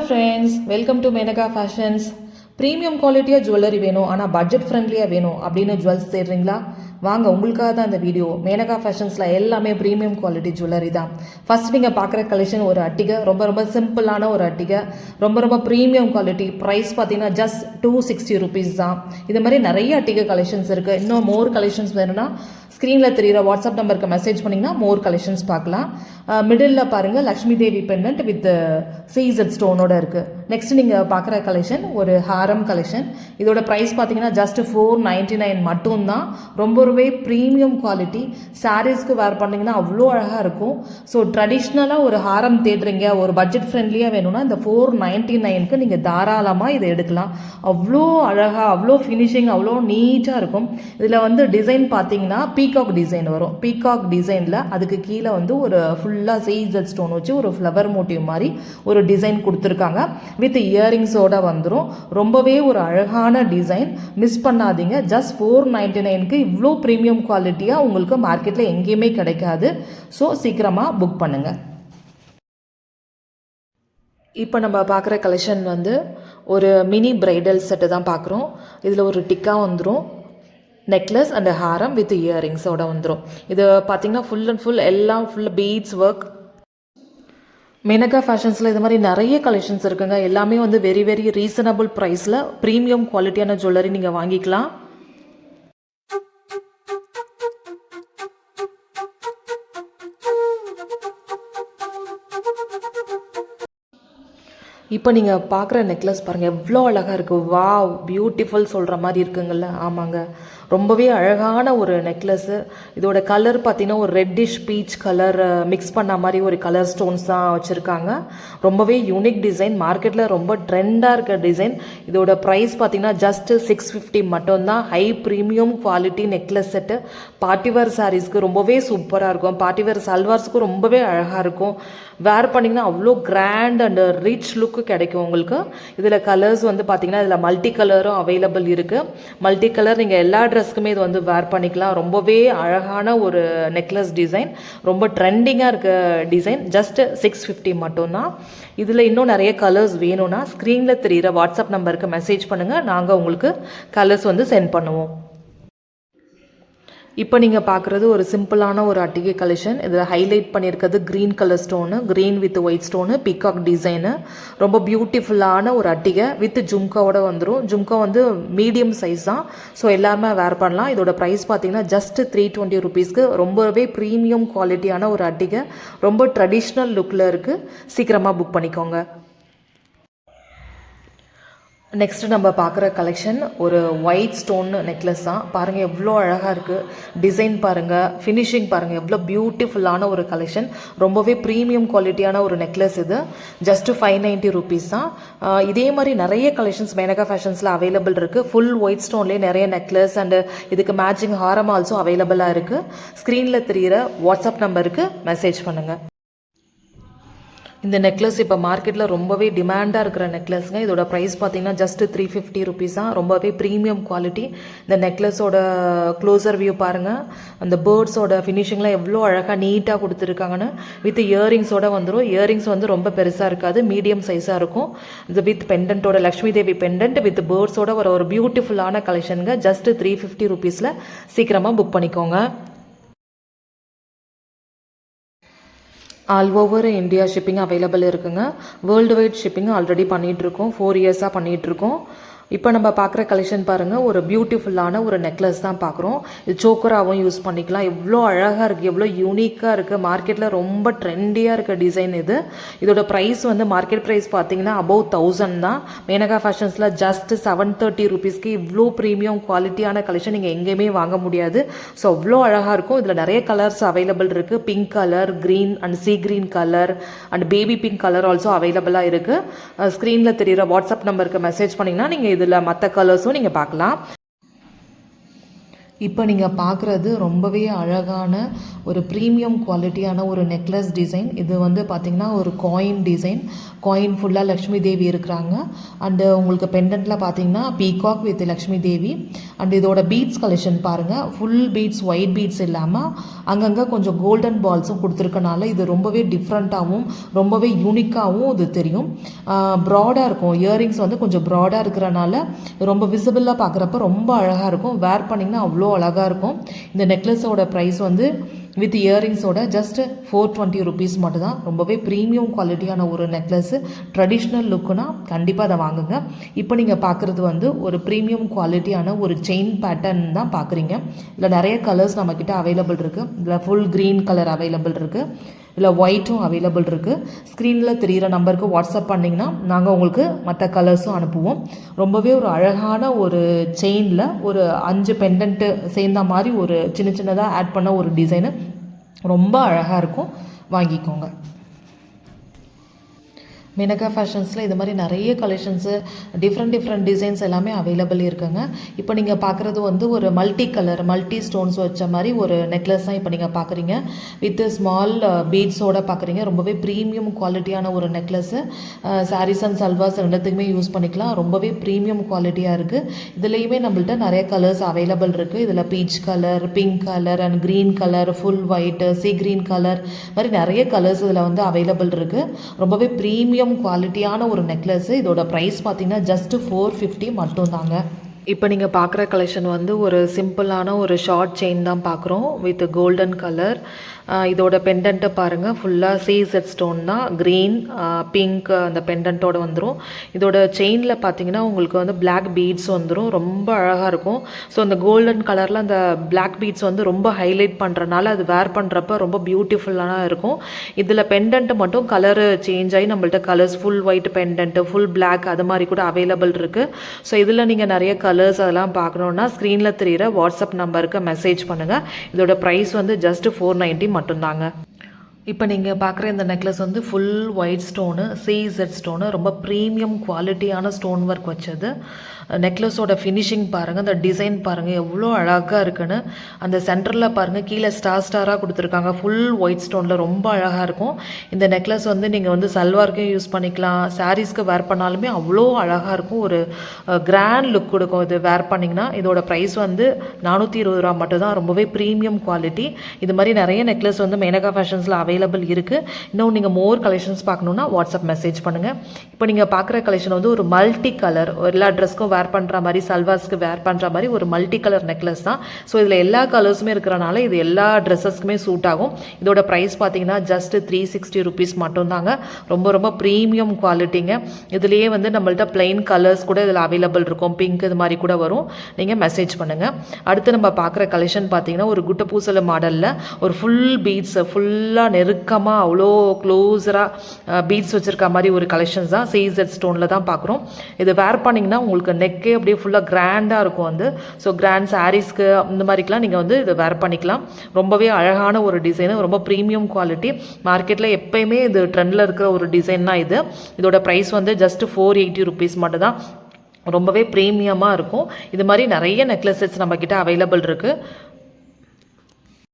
Friends, welcome to Menaka fashions. Premium குவாலிட்டியாக jewellery வேணும், ஆனால் பட்ஜெட் ஃப்ரெண்ட்லியாக வேணும் அப்படின்னு ஜுவல்ஸ் தேடுறீங்களா? வாங்க, உங்களுக்காக தான் இந்த வீடியோ. மேனகா ஃபேஷன்ஸில் எல்லாமே ப்ரீமியம் குவாலிட்டி ஜுவல்லரி தான். ஃபஸ்ட் நீங்கள் பார்க்குற கலெக்ஷன் ஒரு அட்டிகை, ரொம்ப சிம்பிளான ஒரு அட்டிகை, ரொம்ப ப்ரீமியம் குவாலிட்டி. ப்ரைஸ் பார்த்தீங்கன்னா ஜஸ்ட் 260 rupees தான். இது மாதிரி நிறைய அட்டிகை கலெக்ஷன்ஸ் இருக்குது. இன்னும் மோர் கலெக்ஷன்ஸ் வேணும்னா ஸ்க்ரீனில் தெரிகிற வாட்ஸ்அப் நம்பருக்கு மெசேஜ் பண்ணிங்கன்னா மோர் கலெக்ஷன்ஸ் பார்க்கலாம். மிடில் பாருங்கள், லக்ஷ்மி தேவி பெண்டன்ட் வித் சீசட் ஸ்டோனோட இருக்குது. நெக்ஸ்ட் நீங்கள் பார்க்குற கலெக்ஷன் ஒரு ஹாரம் கலெக்ஷன். இதோட ப்ரைஸ் பார்த்தீங்கன்னா ஜஸ்ட் 499 மட்டும்தான். ரொம்பவே ப்ரீமியம் குவாலிட்டி. சாரீஸ்க்கு வேர் பண்ணிங்கன்னா அவ்வளோ அழகாக இருக்கும். ஸோ ட்ரெடிஷ்னலாக ஒரு ஹாரம் தேடுறீங்க, ஒரு பட்ஜெட் ஃப்ரெண்ட்லியாக வேணும்னா இந்த 499க்கு நீங்கள் தாராளமாக இதை எடுக்கலாம். அவ்வளோ அழகாக, அவ்வளோ ஃபினிஷிங், அவ்வளோ நீட்டாக இருக்கும். இதில் வந்து டிசைன் பார்த்தீங்கன்னா பீகாக் டிசைன் வரும். பீகாக் டிசைனில் அதுக்கு கீழே வந்து ஒரு ஃபுல்லாக சீசட் ஸ்டோன் வச்சு ஒரு ஃப்ளவர் மோட்டிவ் மாதிரி ஒரு டிசைன் கொடுத்துருக்காங்க. வித் இயரிங்ஸோடு வந்துடும். ரொம்பவே ஒரு அழகான டிசைன். மிஸ் பண்ணாதீங்க. ஜஸ்ட் 499க்கு இவ்வளோ ப்ரீமியம் குவாலிட்டியாக உங்களுக்கு மார்க்கெட்டில் எங்கேயுமே கிடைக்காது. ஸோ சீக்கிரமாக புக் பண்ணுங்கள். இப்போ நம்ம பார்க்குற கலெக்ஷன் வந்து ஒரு மினி பிரைடல் செட்டு தான் பார்க்குறோம். இதில் ஒரு டிக்கா வந்துடும், நெக்லஸ் அண்ட் ஹாரம் வித் இயரிங்ஸோட வந்துடும். இது பார்த்தீங்கன்னா ஃபுல் அண்ட் ஃபுல் எல்லாம் ஃபுல் பீட்ஸ் ஒர்க். மேனகா ஃபேஷன்ஸில் இது மாதிரி நிறைய கலெக்ஷன்ஸ் இருக்குங்க. எல்லாமே வந்து வெரி ரீசனபிள் ப்ரைஸில் ப்ரீமியம் குவாலிட்டியான ஜுவல்லரி நீங்கள் வாங்கிக்கலாம். இப்போ நீங்கள் பார்க்குற நெக்லஸ் பாருங்கள், எவ்வளோ அழகாக இருக்குது. வாவ், பியூட்டிஃபுல் சொல்கிற மாதிரி இருக்குங்கள்ல. ஆமாங்க, ரொம்பவே அழகான ஒரு நெக்லஸ்ஸு. இதோட கலர் பார்த்திங்கன்னா ஒரு ரெட்டிஷ் பீச் கலர் மிக்ஸ் பண்ண மாதிரி ஒரு கலர் ஸ்டோன்ஸ் தான் வச்சுருக்காங்க. ரொம்பவே யூனிக் டிசைன், மார்க்கெட்டில் ரொம்ப ட்ரெண்டாக இருக்க டிசைன். இதோட ப்ரைஸ் பார்த்திங்கன்னா ஜஸ்ட் 650 மட்டும்தான். High premium quality necklace set. Party wear சாரீஸ்க்கு ரொம்பவே சூப்பராக இருக்கும். பார்ட்டிவேர் சல்வார்ஸுக்கும் ரொம்பவே அழகாக இருக்கும். வேர் பண்ணிங்கன்னா அவ்வளோ கிராண்ட் அண்ட் ரிச் லுக்கு கிடைக்கும் உங்களுக்கு. இதில் கலர்ஸ் வந்து பார்த்திங்கன்னா இதில் மல்டி கலரும் அவைலபிள் இருக்குது. மல்டி கலர் நீங்கள் எல்லா ட்ரெஸ்க்குமே இது வந்து வேர் பண்ணிக்கலாம். ரொம்பவே அழகான ஒரு நெக்லஸ் டிசைன், ரொம்ப ட்ரெண்டிங்காக இருக்க டிசைன். ஜஸ்ட் 650 மட்டும்தான். இதில் இன்னும் நிறைய கலர்ஸ் வேணும்னா ஸ்க்ரீனில் தெரிகிற வாட்ஸ்அப் நம்பருக்கு மெசேஜ் பண்ணுங்கள். நாங்கள் உங்களுக்கு கலர்ஸ் வந்து சென்ட் பண்ணுவோம். இப்போ நீங்கள் பார்க்குறது ஒரு சிம்பிளான ஒரு அட்டிகை கலெக்ஷன். இதில் ஹைலைட் பண்ணியிருக்கிறது green colour stone, green with white stone, peacock design. ரொம்ப பியூட்டிஃபுல்லான ஒரு அட்டிகை வித் ஜும்காவோட வந்துடும். ஜும்கா வந்து மீடியம் சைஸ் தான். ஸோ எல்லாருமே வேர் பண்ணலாம். இதோட ப்ரைஸ் பார்த்தீங்கன்னா ஜஸ்ட் 320 rupeesக்கு. ரொம்பவே ப்ரீமியம் குவாலிட்டியான ஒரு அட்டிகை. ரொம்ப ட்ரெடிஷ்னல் லுக்கில் இருக்குது. சீக்கிரமாக புக் பண்ணிக்கோங்க. நெக்ஸ்ட்டு நம்ம பார்க்குற கலெக்ஷன் ஒரு ஒயிட் ஸ்டோன் நெக்லஸ் தான். பாருங்கள் எவ்வளோ அழகாக இருக்குது. டிசைன் பாருங்கள், ஃபினிஷிங் பாருங்கள், எவ்வளோ பியூட்டிஃபுல்லான ஒரு கலெக்ஷன். ரொம்பவே ப்ரீமியம் குவாலிட்டியான ஒரு நெக்லஸ் இது. ஜஸ்ட்டு 590 rupees தான். இதே மாதிரி நிறைய கலெக்ஷன்ஸ் மேனகா ஃபேஷன்ஸில் அவைலபிள் இருக்குது. ஃபுல் ஒயிட் ஸ்டோன்லேயே நிறைய நெக்லஸ் அண்டு இதுக்கு மேட்சிங் ஹாரம் ஆல்சோ அவைலபிளாக இருக்குது. ஸ்க்ரீனில் தெரிகிற வாட்ஸ்அப் நம்பருக்கு மெசேஜ் பண்ணுங்கள். இந்த நெக்லஸ் இப்போ மார்க்கெட்டில் ரொம்பவே டிமாண்டாக இருக்கிற நெக்லஸ்ங்க. இதோட ப்ரைஸ் பார்த்தீங்கன்னா ஜஸ்ட் 350 rupees தான். ரொம்பவே ப்ரீமியம் குவாலிட்டி. இந்த நெக்லஸோட க்ளோசர் வியூ பாருங்கள். அந்த பேர்ட்ஸோட ஃபினிஷிங்லாம் எவ்வளோ அழகாக நீட்டாக கொடுத்துருக்காங்கன்னு. வித் இயரிங்ஸோட வந்துடும். இயரிங்ஸ் வந்து ரொம்ப பெருசாக இருக்காது, மீடியம் சைஸாக இருக்கும். இது வித் பெண்டன்ட்டோட, லக்ஷ்மி தேவி பெண்டன்ட் வித் பேர்ட்ஸோட ஒரு பியூட்டிஃபுல்லான கலெக்ஷனுங்க. ஜஸ்ட் 350 rupeesல சீக்கிரமாக புக் பண்ணிக்கோங்க. All over India shipping available இருக்குங்க. வேர்ல்டு வைட் ஷிப்பிங் ஆல்ரெடி பண்ணிகிட்ருக்கோம். 4 years பண்ணிகிட்ருக்கோம். இப்போ நம்ம பார்க்குற கலெக்ஷன் பாருங்கள், ஒரு பியூட்டிஃபுல்லான ஒரு நெக்லஸ் தான் பார்க்குறோம். இது சோக்கராகவும் யூஸ் பண்ணிக்கலாம். எவ்வளோ அழகாக இருக்குது, எவ்வளோ யூனிக்காக இருக்குது. மார்க்கெட்டில் ரொம்ப ட்ரெண்டியாக இருக்க டிசைன் இது. இதோட ப்ரைஸ் வந்து மார்க்கெட் ப்ரைஸ் பார்த்தீங்கன்னா above 1000 தான். மேனகா ஃபேஷன்ஸில் ஜஸ்ட் 730 rupeesக்கு இவ்வளோ ப்ரீமியம் குவாலிட்டியான கலெக்ஷன் நீங்கள் எங்கேயுமே வாங்க முடியாது. ஸோ அவ்வளோ அழகாக இருக்கும். இதில் நிறைய கலர்ஸ் அவைலபிள் இருக்குது. Pink colour, green and sea green colour and baby pink colour also அவைலபிளாக இருக்குது. ஸ்க்ரீனில் தெரிகிற வாட்ஸ்அப் நம்பருக்கு மெசேஜ் பண்ணிங்கன்னா நீங்கள் இதில் மற்ற கலர்ஸும் நீங்கள் பார்க்கலாம். இப்போ நீங்கள் பார்க்குறது ரொம்பவே அழகான ஒரு ப்ரீமியம் குவாலிட்டியான ஒரு நெக்லஸ் டிசைன். இது வந்து பார்த்திங்கன்னா ஒரு காயின் டிசைன். காயின் ஃபுல்லாக லக்ஷ்மி தேவி இருக்கிறாங்க. அண்டு உங்களுக்கு பெண்டன்ட்டில் பார்த்தீங்கன்னா peacock with Lakshmi Devi. And இதோட பீட்ஸ் கலெக்ஷன் பாருங்கள். ஃபுல் பீட்ஸ், ஒயிட் பீட்ஸ் இல்லாமல் அங்கங்கே கொஞ்சம் கோல்டன் பால்ஸும் கொடுத்துருக்கனால இது ரொம்பவே டிஃப்ரெண்ட்டாகவும் ரொம்பவே யூனிக்காகவும் இது தெரியும். ப்ராடாக இருக்கும். இயரிங்ஸ் வந்து கொஞ்சம் ப்ராடாக இருக்கிறனால ரொம்ப விசிபிளாக பார்க்குறப்ப ரொம்ப அழகாக இருக்கும். வேர் பண்ணிங்கன்னா அவ்வளோ அழகாக இருக்கும். இந்த நெக்லஸோட ப்ரைஸ் வந்து வித் இயரிங்ஸோட ஜஸ்ட் 420 ருபீஸ் மட்டும்தான். ரொம்பவே ப்ரீமியம் குவாலிட்டியான ஒரு நெக்லஸ்ஸு. ட்ரெடிஷ்னல் லுக்குனா கண்டிப்பாக அதை வாங்குங்க. இப்போ நீங்கள் பார்க்குறது வந்து ஒரு ப்ரீமியம் குவாலிட்டியான ஒரு செயின் பேட்டர்ன் தான் பார்க்குறீங்க. இதில் நிறைய கலர்ஸ் நம்மக்கிட்ட அவைலபிள் இருக்குது. இதில் ஃபுல் க்ரீன் கலர் அவைலபிள் இருக்குது. இதில் ஒயிட்டும் அவைலபிள் இருக்குது. ஸ்க்ரீனில் தெரிகிற நம்பருக்கு வாட்ஸ்அப் பண்ணிங்கன்னா நாங்கள் உங்களுக்கு மற்ற கலர்ஸும் அனுப்புவோம். ரொம்பவே ஒரு அழகான ஒரு செயினில் ஒரு 5 பெண்டன்ட்டு சேர்ந்த மாதிரி ஒரு சின்னதாக ஆட் பண்ண ஒரு டிசைனு ரொம்ப அழகாக இருக்கும். வாங்கிக்கோங்க. மேனகா ஃபேஷன்ஸில் இது மாதிரி நிறைய கலெக்ஷன்ஸு டிஃப்ரெண்ட் டிசைன்ஸ் எல்லாமே அவைலபிள் இருக்குங்க. இப்போ நீங்கள் பார்க்குறது வந்து ஒரு மல்டி கலர், மல்டி ஸ்டோன்ஸ் வச்ச மாதிரி ஒரு நெக்லஸ் தான் இப்போ நீங்கள் பார்க்குறீங்க. வித் ஸ்மால் பீட்ஸோடு பார்க்குறீங்க. ரொம்பவே ப்ரீமியம் குவாலிட்டியான ஒரு நெக்லஸ்ஸு. சாரீஸ் அண்ட் சல்வாஸ் ரெண்டுத்துக்குமே யூஸ் பண்ணிக்கலாம். ரொம்பவே ப்ரீமியம் குவாலிட்டியாக இருக்குது. இதுலேயுமே நம்மள்ட்ட நிறைய கலர்ஸ் அவைலபிள் இருக்குது. இதில் peach colour, pink colour and green colour, full white, sea green colour மாதிரி நிறைய கலர்ஸ் இதில் வந்து அவைலபிள் இருக்குது. ரொம்பவே ப்ரீமியம் குவாலிட்டியான ஒரு நெக்லஸ். இதோட ப்ரைஸ் பார்த்தீங்கன்னா ஜஸ்ட் 450 மட்டும்தாங்க. இப்போ நீங்கள் பார்க்குற கலெக்ஷன் வந்து ஒரு சிம்பிளான ஒரு ஷார்ட் செயின் தான் பார்க்குறோம் வித் கோல்டன் கலர். இதோட பெண்டன்ட்டை பாருங்கள். ஃபுல்லாக சீசெட் ஸ்டோன் தான். க்ரீன், பிங்க் அந்த பெண்டன்ட்டோடு வந்துடும். இதோட செயினில் பார்த்தீங்கன்னா உங்களுக்கு வந்து பிளாக் பீட்ஸ் வந்துடும். ரொம்ப அழகாக இருக்கும். ஸோ அந்த கோல்டன் கலரில் அந்த பிளாக் பீட்ஸ் வந்து ரொம்ப ஹைலைட் பண்ணுறனால அது வேர் பண்ணுறப்ப ரொம்ப பியூட்டிஃபுல்லான இருக்கும். இதில் பெண்டன்ட்டு மட்டும் கலரு சேஞ்ச் ஆகி நம்மள்ட்ட colours full white pendant, full black அது மாதிரி கூட அவைலபிள் இருக்குது. ஸோ இதில் நீங்கள் நிறைய கலர்ஸ் அதெல்லாம் பார்க்கணுன்னா ஸ்க்ரீனில் தெரிகிற வாட்ஸ்அப் நம்பருக்கு மெசேஜ் பண்ணுங்கள். இதோட ப்ரைஸ் வந்து ஜஸ்ட் 490 மட்டும்தாங்க. இப்போ நீங்கள் பார்க்குற இந்த நெக்லஸ் வந்து ஃபுல் ஒயிட் ஸ்டோனு, சீசெட் ஸ்டோனு, ரொம்ப ப்ரீமியம் குவாலிட்டியான ஸ்டோன் ஒர்க் வச்சது. நெக்லஸோட ஃபினிஷிங் பாருங்கள், அந்த டிசைன் பாருங்கள் எவ்வளோ அழகாக இருக்குன்னு. அந்த சென்டரில் பாருங்கள் கீழே ஸ்டாராக கொடுத்துருக்காங்க. ஃபுல் ஒயிட் ஸ்டோனில் ரொம்ப அழகாக இருக்கும். இந்த நெக்லஸ் வந்து நீங்கள் வந்து சல்வாருக்கும் யூஸ் பண்ணிக்கலாம். சாரீஸ்க்கு வேர் பண்ணாலுமே அவ்வளோ அழகாக இருக்கும். ஒரு கிராண்ட் லுக் கொடுக்கும் இது வேர் பண்ணிங்கன்னா. இதோட ப்ரைஸ் வந்து 420 ரூபா மட்டும்தான். ரொம்பவே ப்ரீமியம் குவாலிட்டி. இது மாதிரி நிறைய நெக்லஸ் வந்து மேனகா ஃபேஷன்ஸில் அவைலபிள் இருக்குது. இன்னும் நீங்கள் மோர் கலெக்ஷன்ஸ் பார்க்கணுன்னா வாட்ஸ்அப் மெசேஜ் பண்ணுங்கள். இப்போ நீங்கள் பார்க்குற கலெக்ஷன் வந்து ஒரு மல்டி கலர், எல்லா ட்ரெஸ்க்கும் வேர் பண்ணுற மாதிரி, சல்வாஸ்க்கு வேர் பண்ணுற மாதிரி ஒரு மல்டி கலர் நெக்லஸ் தான். ஸோ இதில் எல்லா கலர்ஸுமே இருக்கிறனால இது எல்லா ட்ரெஸ்ஸஸ்க்குமே சூட் ஆகும். இதோட ப்ரைஸ் பார்த்தீங்கன்னா ஜஸ்ட் 360 ருபீஸ் மட்டும்தாங்க. ரொம்ப ப்ரீமியம் குவாலிட்டிங்க. இதுலேயே வந்து நம்மள்ட்ட பிளெயின் கலர்ஸ் கூட இதில் அவைலபிள் இருக்கும். பிங்க் இது மாதிரி கூட வரும். நீங்கள் மெசேஜ் பண்ணுங்கள். அடுத்து நம்ம பார்க்குற கலெக்ஷன் பார்த்தீங்கன்னா ஒரு குட்டை பூசல மாடலில் ஒரு ஃபுல் பீட்ஸ், ஃபுல்லாக நெருக்கமாக அவ்வளோ க்ளோஸராக பீட்ஸ் வச்சுருக்க மாதிரி ஒரு கலெக்ஷன்ஸ் தான். சீசெட் ஸ்டோனில் தான் பார்க்குறோம். இது வேர் பண்ணிங்கன்னா உங்களுக்கு நெக்கே அப்படியே ஃபுல்லாக கிராண்டாக இருக்கும் வந்து. ஸோ கிராண்ட் சாரீஸ்க்கு இந்த மாதிரிக்கெலாம் நீங்கள் வந்து இதை வேர் பண்ணிக்கலாம். ரொம்பவே அழகான ஒரு டிசைனு, ரொம்ப ப்ரீமியம் குவாலிட்டி. மார்க்கெட்டில் எப்போயுமே இது ட்ரெண்டில் இருக்கிற ஒரு டிசைன் தான் இது. இதோட ப்ரைஸ் வந்து ஜஸ்ட் 480 ருபீஸ் மட்டும் தான். ரொம்பவே ப்ரீமியமாக இருக்கும். இது மாதிரி நிறைய நெக்லஸ் செட்ஸ் நம்மக்கிட்ட அவைலபிள் இருக்குது.